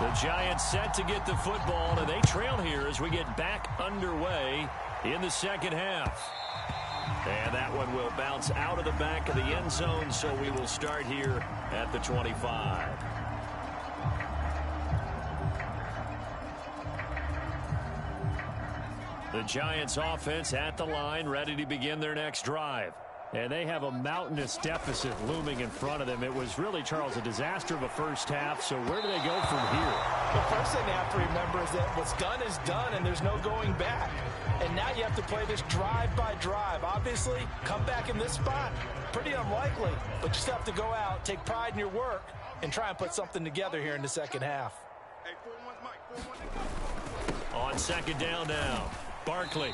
The Giants set to get the football, and they trail here as we get back underway in the second half. And that one will bounce out of the back of the end zone, so we will start here at the 25. The Giants offense at the line, ready to begin their next drive. And they have a mountainous deficit looming in front of them. It was really, Charles, a disaster of a first half. So where do they go from here? The first thing they have to remember is that what's done is done, and there's no going back. And now you have to play this drive by drive. Obviously, come back in this spot, pretty unlikely. But you still have to go out, take pride in your work, and try and put something together here in the second half. On second down now, Barkley.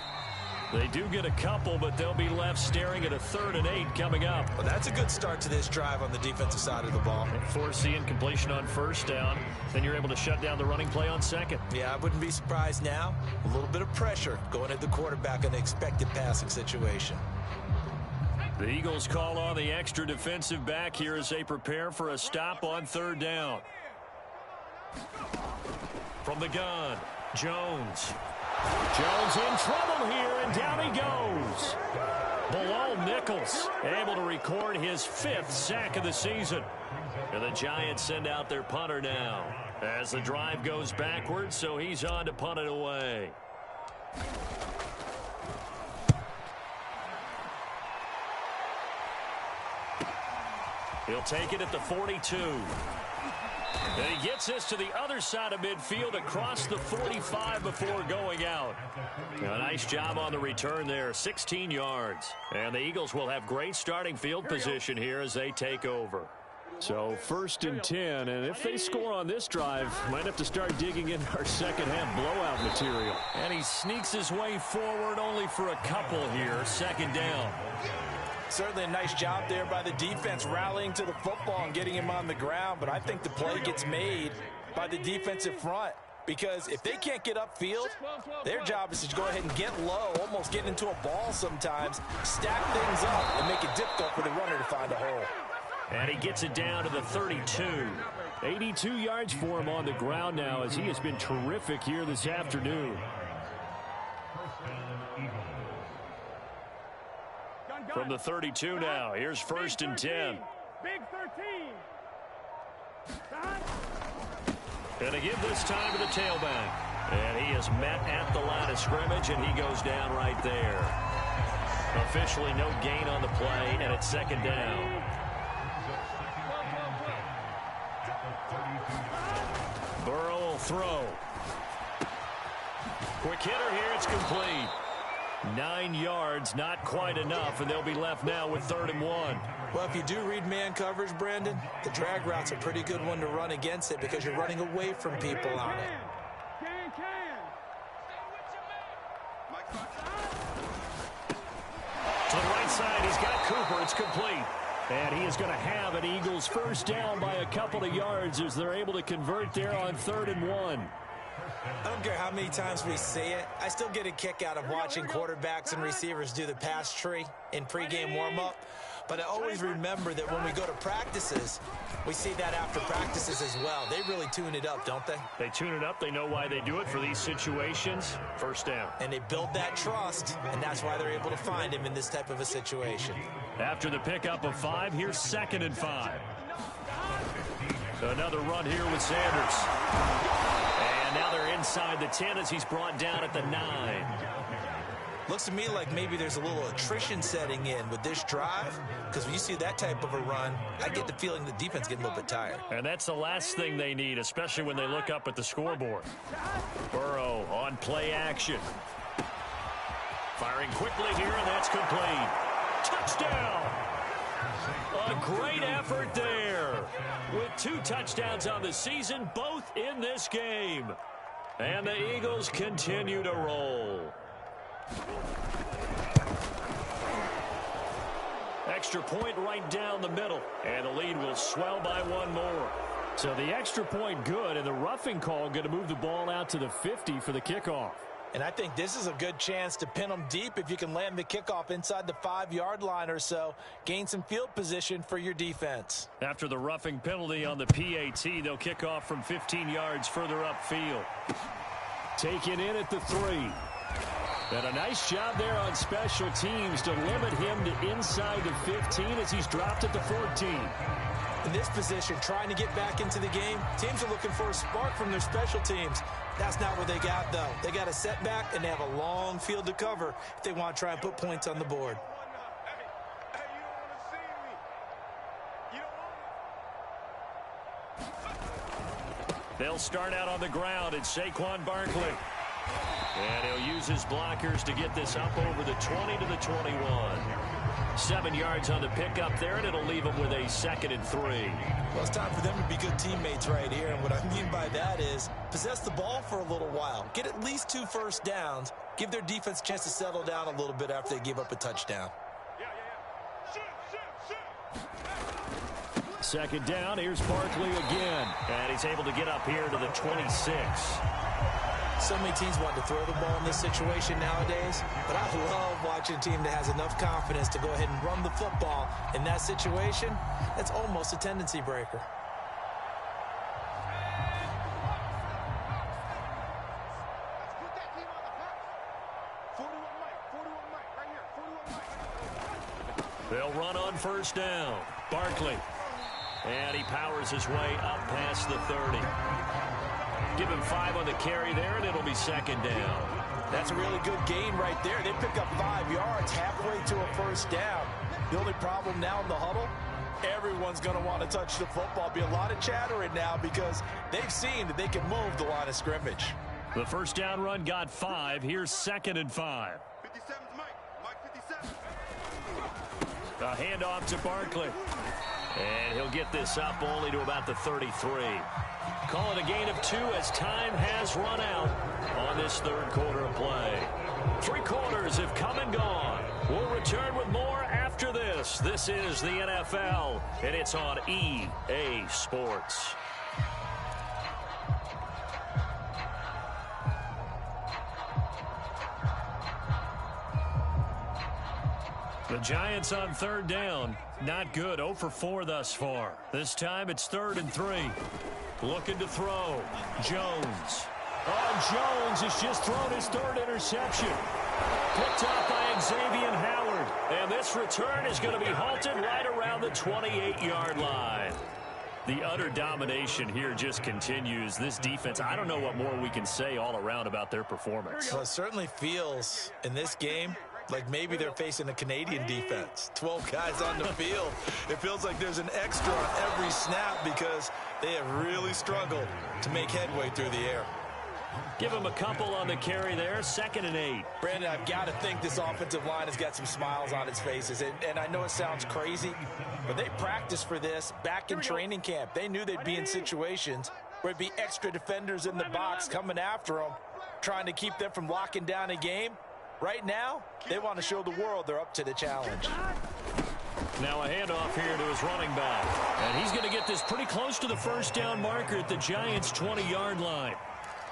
They do get a couple, but they'll be left staring at a 3rd and 8 coming up. Well, that's a good start to this drive on the defensive side of the ball. Force incompletion on first down. Then you're able to shut down the running play on second. Yeah, I wouldn't be surprised now. A little bit of pressure going at the quarterback in an expected passing situation. The Eagles call on the extra defensive back here as they prepare for a stop on 3rd down. From the gun, Jones. Jones in trouble here, and down he goes. Below Nichols, able to record his 5th sack of the season. And the Giants send out their punter now as the drive goes backwards, so he's on to punt it away. He'll take it at the 42. And he gets this to the other side of midfield across the 45 before going out. A nice job on the return there, 16 yards. And the Eagles will have great starting field position here as they take over. So 1st and 10, and if they score on this drive, might have to start digging in our second half blowout material. And he sneaks his way forward only for a couple here, 2nd down. Certainly a nice job there by the defense rallying to the football and getting him on the ground. But I think the play gets made by the defensive front. Because if they can't get upfield, their job is to go ahead and get low, almost get into a ball sometimes, stack things up, and make it difficult for the runner to find a hole. And he gets it down to the 32. 82 yards for him on the ground now as he has been terrific here this afternoon. From the 32 now, here's 1st and 10. Big 13. And to give this time to the tailback. And he is met at the line of scrimmage, and he goes down right there. Officially no gain on the play, and it's 2nd down. Burrow will throw. Quick hitter here, it's complete. 9 yards, not quite enough, and they'll be left now with 3rd and 1. Well, if you do read man coverage, Brandon, the drag route's a pretty good one to run against it because you're running away from people on it. To the right side, he's got Cooper. It's complete. And he is going to have an Eagles 1st down by a couple of yards as they're able to convert there on 3rd and 1. I don't care how many times we say it. I still get a kick out of watching quarterbacks and receivers do the pass tree in pregame warm-up. But I always remember that when we go to practices, we see that after practices as well. They really tune it up, don't they? They tune it up. They know why they do it for these situations. 1st down. And they build that trust, and that's why they're able to find him in this type of a situation. After the pickup of 5, here's 2nd and 5. Another run here with Sanders. And now they're inside the 10 as he's brought down at the 9. Looks to me like maybe there's a little attrition setting in with this drive, because when you see that type of a run, I get the feeling the defense getting a little bit tired. And that's the last thing they need, especially when they look up at the scoreboard. Burrow on play action. Firing quickly here, and that's complete. Touchdown! A great effort there. With 2 touchdowns on the season, both in this game. And the Eagles continue to roll. Extra point right down the middle, and the lead will swell by 1 more. So the extra point good, and the roughing call going to move the ball out to the 50 for the kickoff. And I think this is a good chance to pin them deep if you can land the kickoff inside the 5-yard line or so. Gain some field position for your defense. After the roughing penalty on the PAT, they'll kick off from 15 yards further upfield. Taken in at the 3. And a nice job there on special teams to limit him to inside the 15 as he's dropped at the 14. In this position, trying to get back into the game, teams are looking for a spark from their special teams. That's not what they got, though. They got a setback, and they have a long field to cover if they want to try and put points on the board. They'll start out on the ground. It's Saquon Barkley. And he'll use his blockers to get this up over the 20 to the 21. 7 yards on the pickup there, and it'll leave them with a 2nd and 3. Well, it's time for them to be good teammates right here, and what I mean by that is possess the ball for a little while. Get at least 2 first downs. Give their defense a chance to settle down a little bit after they give up a touchdown. Second down, here's Barkley again. And he's able to get up here to the 26. So many teams want to throw the ball in this situation nowadays, but I love watching a team that has enough confidence to go ahead and run the football. In that situation, that's almost a tendency breaker. They'll run on first down. Barkley. And he powers his way up past the 30. Give him 5 on the carry there, and it'll be 2nd down. That's a really good gain right there. They pick up 5 yards halfway to a first down. The only problem now in the huddle, everyone's going to want to touch the football. Be a lot of chattering now because they've seen that they can move the line of scrimmage. The first down run got 5. Here's 2nd and 5. 57's Mike 57. A handoff to Barkley. And he'll get this up only to about the 33. Call it a gain of 2 as time has run out on this 3rd quarter of play. 3 quarters have come and gone. We'll return with more after this. This is the NFL, and it's on EA Sports. The Giants on 3rd down. Not good. 0 for 4 thus far. This time it's 3rd and 3. Looking to throw. Jones. Oh, Jones has just thrown his 3rd interception. Picked up by Xavier Howard. And this return is going to be halted right around the 28-yard line. The utter domination here just continues. This defense, I don't know what more we can say all around about their performance. Well, it certainly feels in this game like maybe they're facing a Canadian defense. 12 guys on the field. It feels like there's an extra on every snap because they have really struggled to make headway through the air. Give him a couple on the carry there. 2nd and 8. Brandon, I've got to think this offensive line has got some smiles on its faces. And I know it sounds crazy, but they practiced for this back in training camp. They knew they'd be in situations where it'd be extra defenders in the box coming after them, trying to keep them from locking down a game. Right now, they want to show the world they're up to the challenge. Now a handoff here to his running back. And he's going to get this pretty close to the first down marker at the Giants' 20-yard line.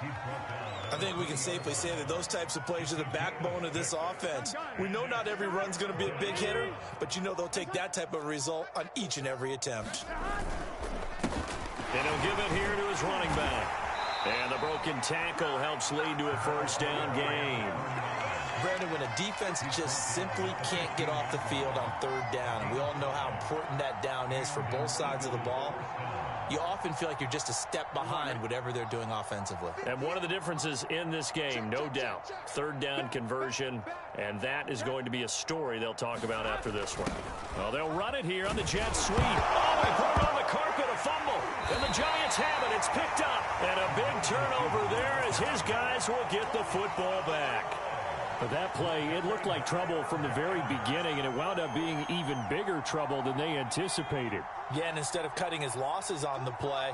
I think we can safely say that those types of plays are the backbone of this offense. We know not every run's going to be a big hitter, but you know they'll take that type of result on each and every attempt. And he'll give it here to his running back. And the broken tackle helps lead to a first down gain. Brandon, when a defense just simply can't get off the field on 3rd down, and we all know how important that down is for both sides of the ball, you often feel like you're just a step behind whatever they're doing offensively. And one of the differences in this game, no doubt, 3rd down conversion, and that is going to be a story they'll talk about after this one. Well, they'll run it here on the jet sweep. Oh, they put it on the carpet, a fumble. And the Giants have it. It's picked up. And a big turnover there as his guys will get the football back. But that play, it looked like trouble from the very beginning, and it wound up being even bigger trouble than they anticipated. Yeah, and instead of cutting his losses on the play,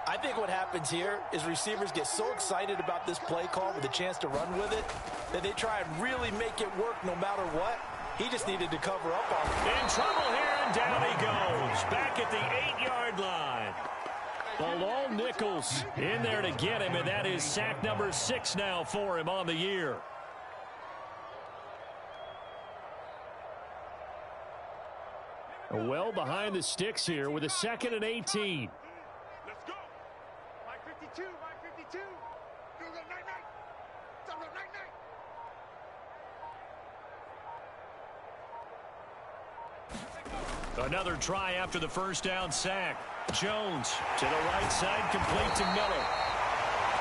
I think what happens here is receivers get so excited about this play call with a chance to run with it that they try and really make it work no matter what. He just needed to cover up on it. In trouble here, and down he goes. Back at the 8-yard line. Bilal Nichols in there to get him, and that is sack number 6 now for him on the year. Well behind the sticks here with a 2nd and 18. Let's go. Mike 52, Mike 52. Do the night-night. Do the night-night. Another try after the first down sack. Jones to the right side, complete to Miller.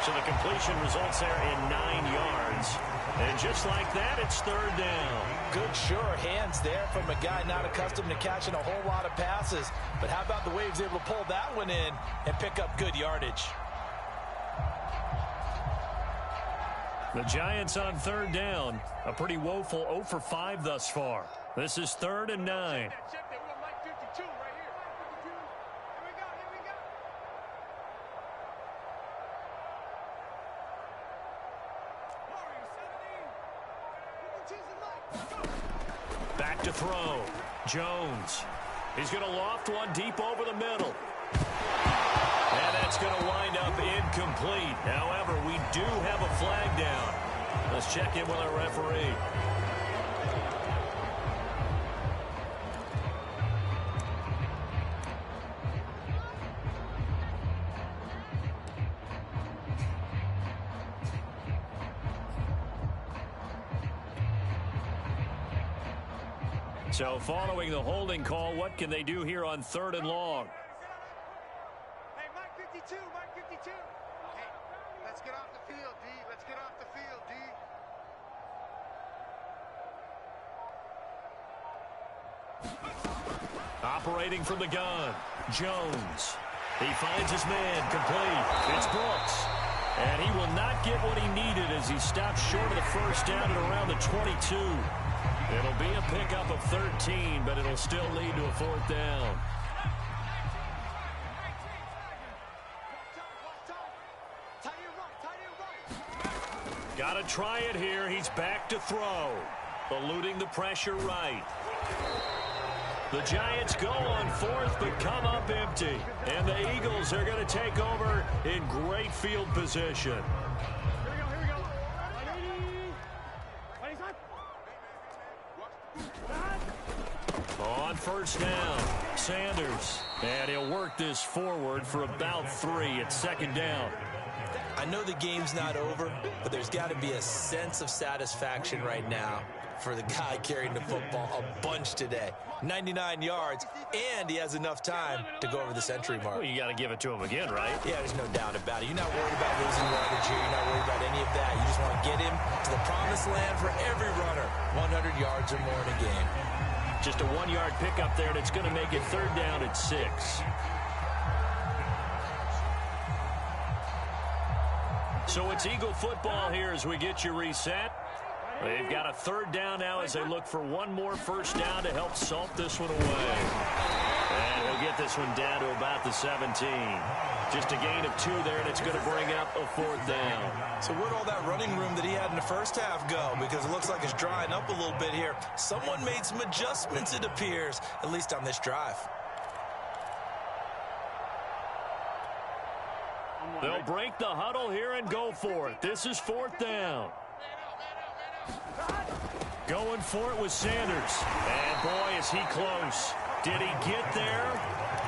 So the completion results there in 9 yards. And just like that, it's 3rd down. Good, sure hands there from a guy not accustomed to catching a whole lot of passes. But how about the way he was able to pull that one in and pick up good yardage? The Giants on 3rd down. A pretty woeful 0 for 5 thus far. This is 3rd and 9. Back to throw. Jones. He's going to loft one deep over the middle. And that's going to wind up incomplete. However, we do have a flag down. Let's check in with our referee. So following the holding call, what can they do here on 3rd and long? Hey, Mike 52, Mike 52. Hey, let's get off the field, D. Let's get off the field, D. Operating from the gun, Jones. He finds his man, complete. It's Brooks. And he will not get what he needed as he stops short of the first down at around the 22. It'll be a pickup of 13, but it'll still lead to a 4th down. Got to try it here. He's back to throw. Eluding the pressure right. The Giants go on 4th, but come up empty. And the Eagles are going to take over in great field position. On 1st down, Sanders. And he'll work this forward for about 3 at 2nd down. I know the game's not over, but there's got to be a sense of satisfaction right now for the guy carrying the football a bunch today. 99 yards, and he has enough time to go over the century mark. Well, you got to give it to him again, right? Yeah, there's no doubt about it. You're not worried about losing yardage here. You're not worried about any of that. You just want to get him to the promised land for every runner. 100 yards or more in a game. Just a 1-yard pickup there, and it's going to make it 3rd down at 6. So it's Eagle football here as we get you reset. They've got a 3rd down now as they look for one more first down to help salt this one away. And we'll get this one down to about the 17. Just a gain of 2 there, and it's going to bring up a 4th down. So where'd all that running room that he had in the first half go? Because it looks like it's drying up a little bit here. Someone made some adjustments, it appears, at least on this drive. They'll break the huddle here and go for it. This is 4th down. Going for it with Sanders. And boy, is he close. Did he get there?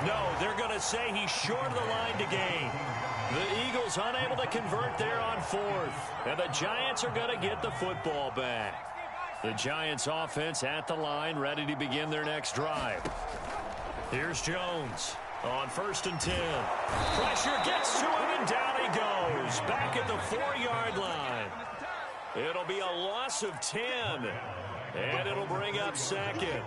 No, they're going to say he's short of the line to gain. The Eagles unable to convert there on 4th. And the Giants are going to get the football back. The Giants offense at the line, ready to begin their next drive. Here's Jones on 1st and 10. Pressure gets to him, and down he goes. Back at the 4-yard line. It'll be a loss of 10. And it'll bring up 2nd.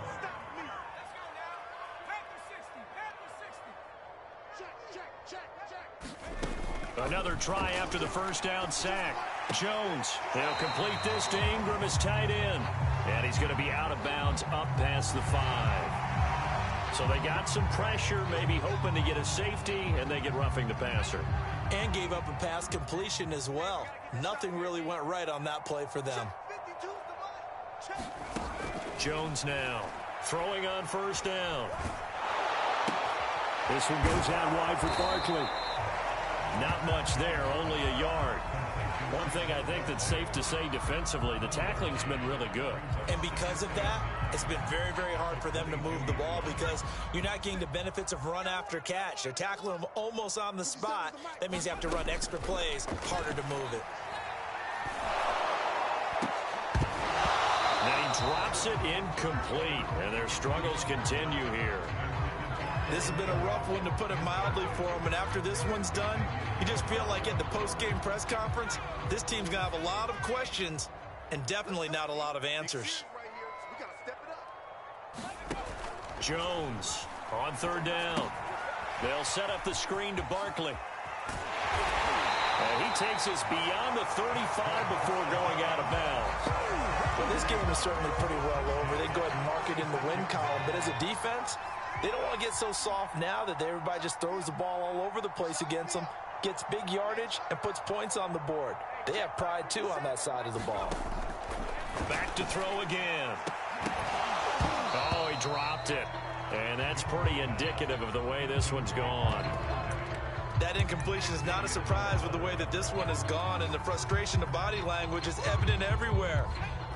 Another try after the first down sack. Jones, they'll complete this to Ingram, his tight end. And he's going to be out of bounds up past the 5. So they got some pressure, maybe hoping to get a safety, and they get roughing the passer. And gave up a pass completion as well. Nothing really went right on that play for them. Jones now throwing on 1st down. This one goes out wide for Barkley. Not much there, only a yard. One thing I think that's safe to say defensively, the tackling's been really good. And because of that, it's been very, very hard for them to move the ball because you're not getting the benefits of run after catch. They're tackling them almost on the spot. That means you have to run extra plays, harder to move it. Now he drops it incomplete, and their struggles continue here. This has been a rough one, to put it mildly, for him. And after this one's done, you just feel like at the post-game press conference, this team's going to have a lot of questions and definitely not a lot of answers. Jones on third down. They'll set up the screen to Barkley. And he takes us beyond the 35 before going out of bounds. Well, this game is certainly pretty well over. They go ahead and mark it in the win column. But as a defense, they don't want to get so soft now that everybody just throws the ball all over the place against them, gets big yardage, and puts points on the board. They have pride, too, on that side of the ball. Back to throw again. Oh, he dropped it. And that's pretty indicative of the way this one's gone. That incompletion is not a surprise with the way that this one has gone, and the frustration of body language is evident everywhere.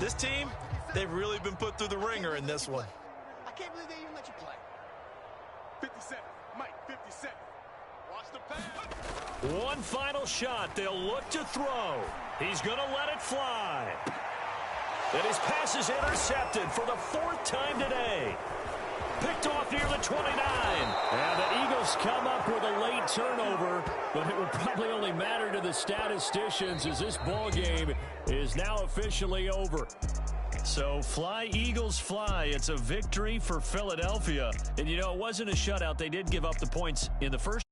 This team, they've really been put through the ringer in this one. I can't believe they even let you play. 57, Mike, 57. Watch the pass. One final shot. They'll look to throw. He's going to let it fly. And his pass is intercepted for the fourth time today. Picked off near the 29. And the Eagles come up with a late turnover, but it will probably only matter to the statisticians as this ball game is now officially over. So fly, Eagles, fly. It's a victory for Philadelphia. And, you know, it wasn't a shutout. They did give up the points in the first.